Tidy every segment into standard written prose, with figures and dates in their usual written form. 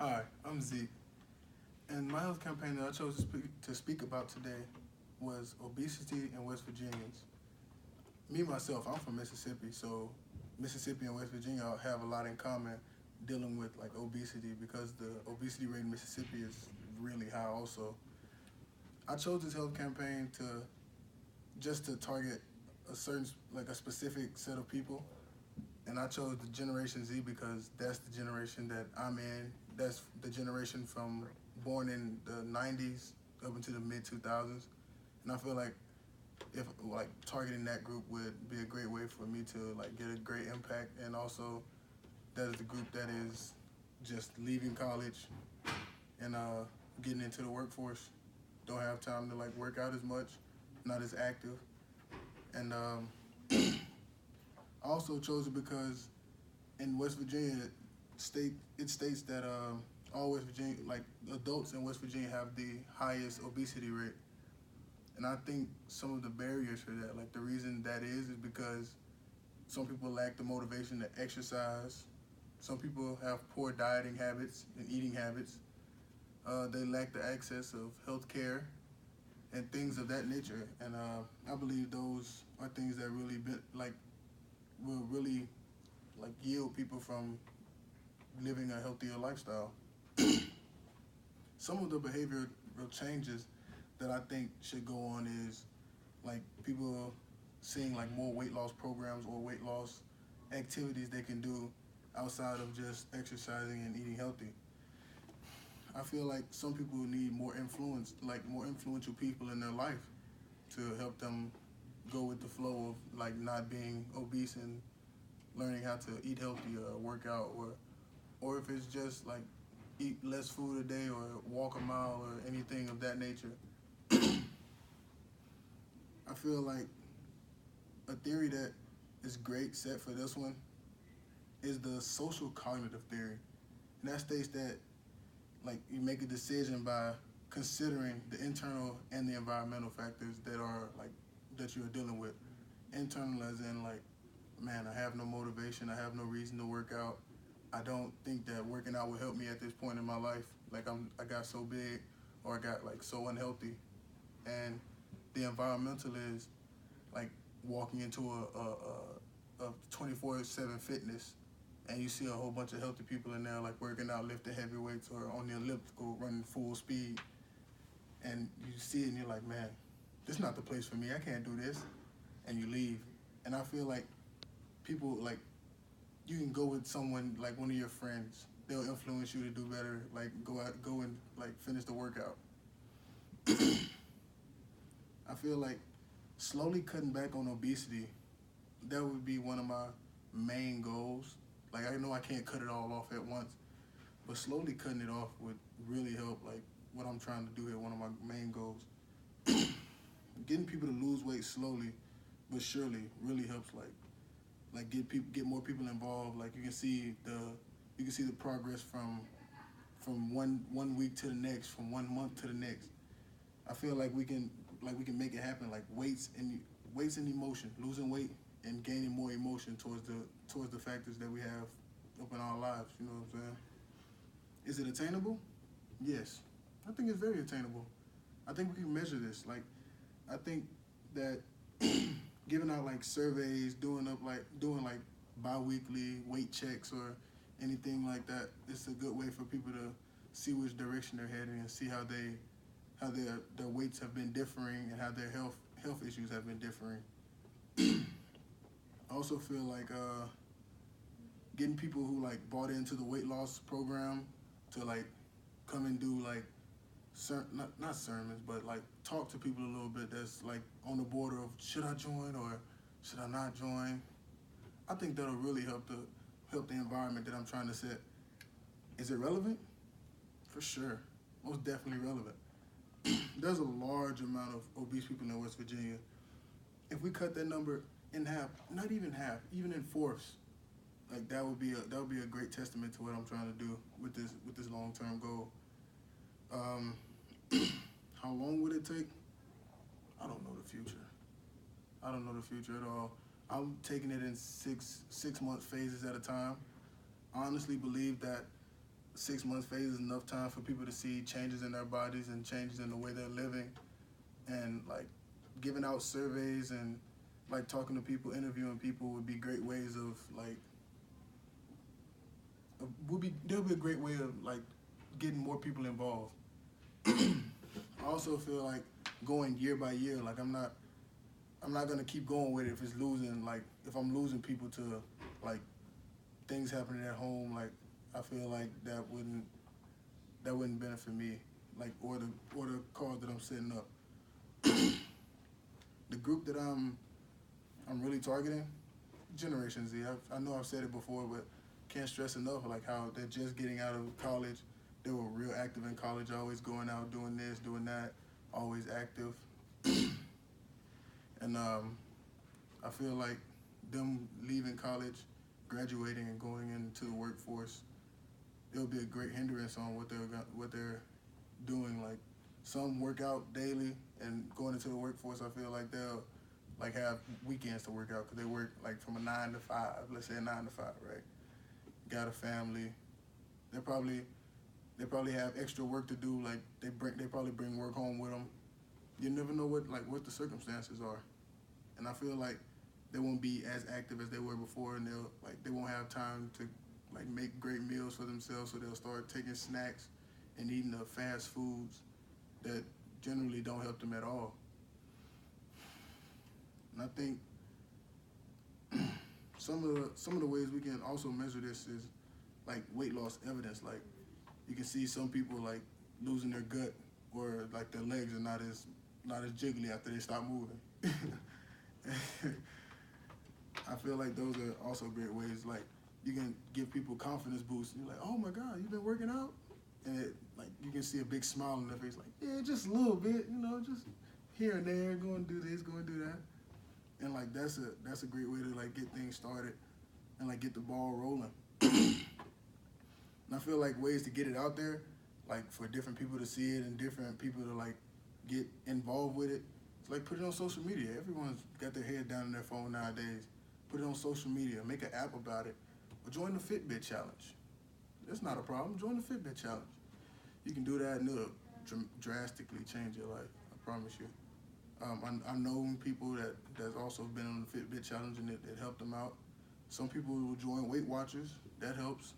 Hi, I'm Zeke, and my health campaign that I chose to speak about today was obesity in West Virginians. Me myself, I'm from Mississippi, so Mississippi and West Virginia have a lot in common dealing with like obesity because the obesity rate in Mississippi is really high. Also, I chose this health campaign to just to target a certain like a specific set of people, and I chose the Generation Z because that's the generation that I'm in. That's the generation from born in the '90s up into the mid 2000s, and I feel like if like targeting that group would be a great way for me to like get a great impact, and also that is the group that is just leaving college and getting into the workforce, don't have time to like work out as much, not as active, and I also chose it because in West Virginia, it states that all West Virginia like adults in West Virginia have the highest obesity rate, and I think some of the barriers for that, like the reason that is because some people lack the motivation to exercise. Some people have poor dieting habits and eating habits. They lack the access of health care and things of that nature. And I believe those are things that really will really like yield people from living a healthier lifestyle. Some of the behavioral changes that I think should go on is like people seeing like more weight loss programs or weight loss activities they can do outside of just exercising and eating healthy. I feel like some people need more influence, like more influential people in their life to help them go with the flow of like not being obese and learning how to eat healthy or work out, or if it's just like eat less food a day or walk a mile or anything of that nature. I feel like a theory that is great set for this one is the social cognitive theory. And that states that like you make a decision by considering the internal and the environmental factors that are like that you're dealing with. Internal as in like, man, I have no motivation, I have no reason to work out. I don't think that working out will help me at this point in my life. Like I got so big or I got like so unhealthy. And the environmental is like walking into a 24/7 fitness, and you see a whole bunch of healthy people in there like working out, lifting heavy weights or on the elliptical, running full speed, and you see it and you're like, man, this is not the place for me. I can't do this, and you leave. And I feel like people like you can go with someone like one of your friends. They'll influence you to do better. Like go and like finish the workout. I feel like slowly cutting back on obesity, that would be one of my main goals. Like I know I can't cut it all off at once, but slowly cutting it off would really help. Like what I'm trying to do here, one of my main goals. Getting people to lose weight slowly but surely really helps. Like get more people involved. Like you can see the progress from one week to the next, from 1 month to the next. I feel like we can make it happen. Like weights and emotion, losing weight and gaining more emotion towards the factors that we have up in our lives. You know what I'm saying? Is it attainable? Yes, I think it's very attainable. I think we can measure this. Like I think that giving out like surveys, doing like bi-weekly weight checks or anything like that, it's a good way for people to see which direction they're heading and see how their weights have been differing and how their health issues have been differing. I also feel like getting people who like bought into the weight loss program to like come and do like not sermons, but like talk to people a little bit that's like on the border of should I join or should I not join. I think that'll really help the environment that I'm trying to set. Is it relevant? For sure, most definitely relevant. There's a large amount of obese people in West Virginia. If we cut that number in half, not even half, even in fourths, like that would be a great testament to what I'm trying to do with this long term goal. Um, how long would it take? I don't know the future. I don't know the future at all. I'm taking it in 6 month phases at a time. I honestly believe that 6 month phase is enough time for people to see changes in their bodies and changes in the way they're living, and like giving out surveys and like talking to people, interviewing people would be great ways of like there'll be a great way of like getting more people involved. I also feel like going year by year, like I'm not gonna keep going with it if it's losing, like if I'm losing people to like things happening at home, like I feel like that wouldn't benefit me, like or the cause that I'm setting up. The group that I'm really targeting, Generation Z. I know I've said it before, but can't stress enough like how they're just getting out of college. They were real active in college, always going out, doing this, doing that, always active. And I feel like them leaving college, graduating, and going into the workforce, it'll be a great hindrance on what they're doing. Like some work out daily, and going into the workforce, I feel like they'll like have weekends to work out because they work like from a 9 to 5. Let's say a 9 to 5, right? Got a family. They probably have extra work to do. Like they probably bring work home with them. You never know what the circumstances are, and I feel like they won't be as active as they were before, and they won't have time to like make great meals for themselves. So they'll start taking snacks and eating the fast foods that generally don't help them at all. And I think some of the ways we can also measure this is like weight loss evidence. Like you can see some people like losing their gut, or like their legs are not as jiggly after they stop moving. I feel like those are also great ways. Like you can give people confidence boosts. And you're like, oh my God, you've been working out, and like you can see a big smile on their face. Like, yeah, just a little bit, just here and there, going to do this, going to do that, and like that's a great way to like get things started and like get the ball rolling. And I feel like ways to get it out there, like for different people to see it and different people to like get involved with it. It's like put it on social media. Everyone's got their head down in their phone nowadays. Put it on social media. Make an app about it. Or join the Fitbit challenge. That's not a problem. Join the Fitbit challenge. You can do that and it'll drastically change your life. I promise you. I know people that's also been on the Fitbit challenge and it helped them out. Some people will join Weight Watchers. That helps.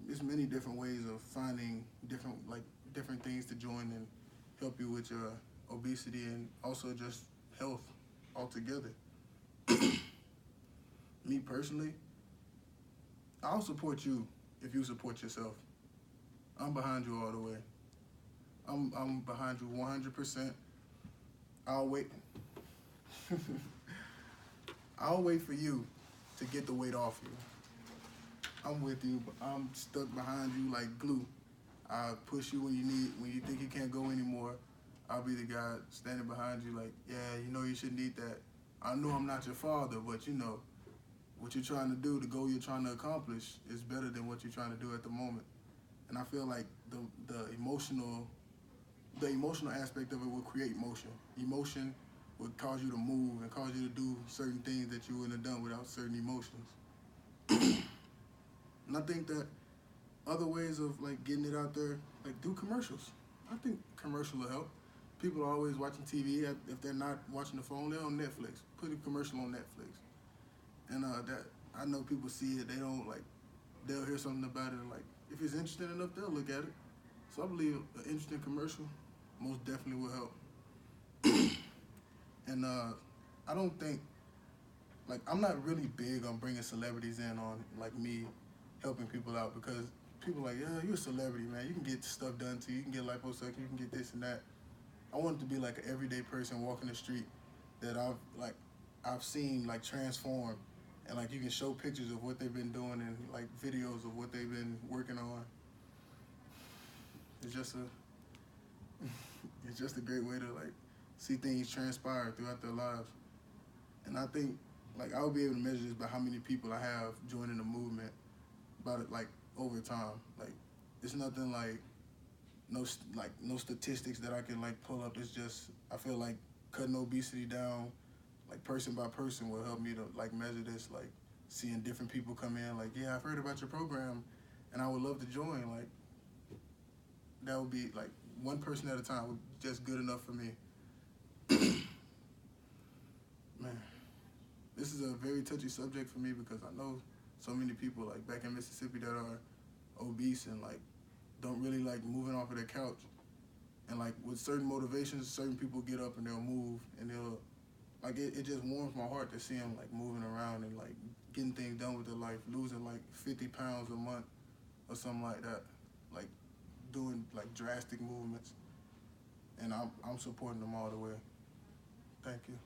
There's many different ways of finding different things to join and help you with your obesity and also just health altogether. Me personally, I'll support you if you support yourself. I'm behind you all the way. I'm behind you 100%. I'll wait. I'll wait for you to get the weight off you. I'm with you, but I'm stuck behind you like glue. I'll push you when you think you can't go anymore. I'll be the guy standing behind you like, yeah, you shouldn't eat that. I know I'm not your father, but what you're trying to do, the goal you're trying to accomplish is better than what you're trying to do at the moment. And I feel like the emotional aspect of it will create motion. Emotion would cause you to move and cause you to do certain things that you wouldn't have done without certain emotions. And I think that other ways of like getting it out there, like do commercials. I think commercial will help. People are always watching TV. If they're not watching the phone, they're on Netflix. Put a commercial on Netflix. And that I know people see it. They don't like. They'll hear something about it. And like if it's interesting enough, they'll look at it. So I believe an interesting commercial most definitely will help. And I don't think like I'm not really big on bringing celebrities in on like me helping people out because people are like, yeah, you're a celebrity, man. You can get stuff done to you. You can get liposuction. You can get this and that. I want it to be like an everyday person walking the street that I've seen like transform, and like you can show pictures of what they've been doing and like videos of what they've been working on. It's just a great way to like see things transpire throughout their lives. And I think like I'll be able to measure this by how many people I have joining the movement, about it like over time. Like it's nothing like no statistics that I can like pull up. It's just I feel like cutting obesity down like person by person will help me to like measure this, like seeing different people come in like, yeah, I've heard about your program and I would love to join. Like that would be like one person at a time would just good enough for me. Man, this is a very touchy subject for me because I know so many people like back in Mississippi that are obese and like don't really like moving off of their couch. And like with certain motivations, certain people get up and they'll move and they'll like it just warms my heart to see them like moving around and like getting things done with their life, losing like 50 pounds a month or something like that, like doing like drastic movements. And I'm supporting them all the way. Thank you.